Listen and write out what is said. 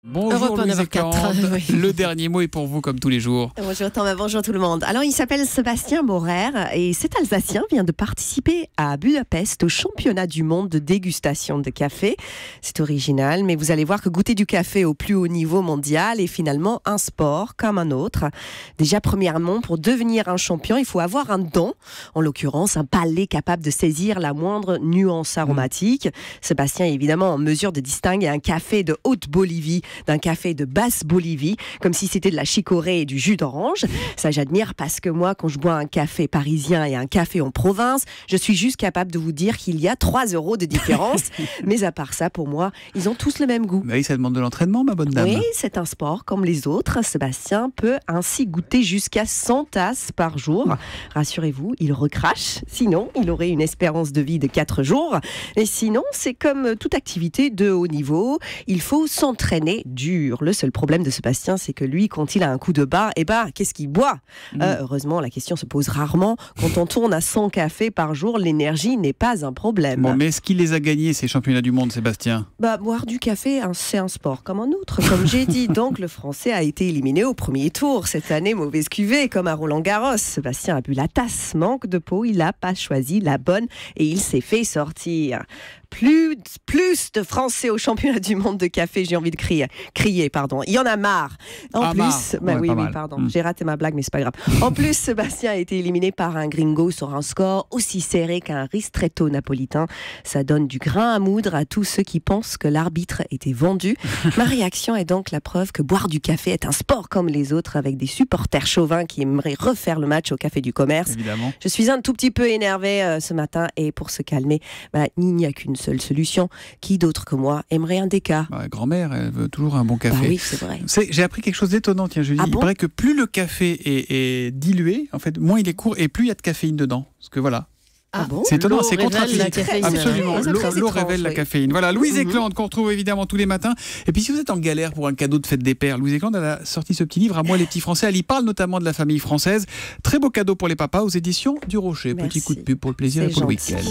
Bonjour Europe 1, Louise 9h04, Eklund. oui. Le dernier mot est pour vous comme tous les jours. Bonjour Thomas, bonjour tout le monde. Alors il s'appelle Sébastien Maurer et cet Alsacien vient de participer à Budapest au championnat du monde de dégustation de café. C'est original, mais vous allez voir que goûter du café au plus haut niveau mondial est finalement un sport comme un autre. Déjà premièrement, pour devenir un champion, il faut avoir un don, en l'occurrence un palais capable de saisir la moindre nuance aromatique. Sébastien est évidemment en mesure de distinguer un café de haute Bolivie d'un café de basse Bolivie, comme si c'était de la chicorée et du jus d'orange. Ça, j'admire parce que moi, quand je bois un café parisien et un café en province, je suis juste capable de vous dire qu'il y a 3 € de différence. Mais à part ça, pour moi, ils ont tous le même goût. Oui, ça demande de l'entraînement, ma bonne dame. Oui, c'est un sport comme les autres. Sébastien peut ainsi goûter jusqu'à 100 tasses par jour. Rassurez-vous, il recrache. Sinon, il aurait une espérance de vie de 4 jours. Et sinon, c'est comme toute activité de haut niveau. Il faut s'entraîner dur. Le seul problème de Sébastien, c'est que lui, quand il a un coup de barre, qu'est-ce qu'il boit ? Heureusement, la question se pose rarement. Quand on tourne à 100 cafés par jour, l'énergie n'est pas un problème. Bon, mais est-ce qu'il les a gagnés, ces championnats du monde, Sébastien ? Boire du café, c'est un sport comme un autre, comme j'ai dit. Donc, le Français a été éliminé au premier tour. Cette année, mauvaise cuvée, comme à Roland-Garros. Sébastien a bu la tasse, manque de peau, il n'a pas choisi la bonne et il s'est fait sortir. Plus de Français au championnat du monde de café, j'ai envie de crier, pardon. Il y en a marre. En plus, pardon, j'ai raté ma blague, mais c'est pas grave. En plus, Sébastien a été éliminé par un gringo sur un score aussi serré qu'un ristretto napolitain. Ça donne du grain à moudre à tous ceux qui pensent que l'arbitre était vendu. Ma réaction est donc la preuve que boire du café est un sport comme les autres, avec des supporters chauvins qui aimeraient refaire le match au Café du Commerce. Évidemment. Je suis un tout petit peu énervé ce matin et pour se calmer, il n'y a qu'une seule solution. Qui d'autre que moi aimerait un déca ? Grand-mère, elle veut toujours un bon café. Oui, c'est vrai. J'ai appris quelque chose d'étonnant, tiens, Julie. Il paraît que plus le café est dilué, en fait, moins il est court et plus il y a de caféine dedans. Parce que voilà. Bon, c'est étonnant, c'est contre-intuitif. Ouais, Absolument, l'eau étrange, révèle la oui. caféine. Voilà, Louise Eklund qu'on retrouve évidemment tous les matins. Et puis si vous êtes en galère pour un cadeau de fête des pères, Louise Eklund elle a sorti ce petit livre, À moi les petits Français. Elle y parle notamment de la famille française. Très beau cadeau pour les papas aux éditions du Rocher. Merci. Petit coup de pub pour le plaisir C'est et pour le gentil. week-end.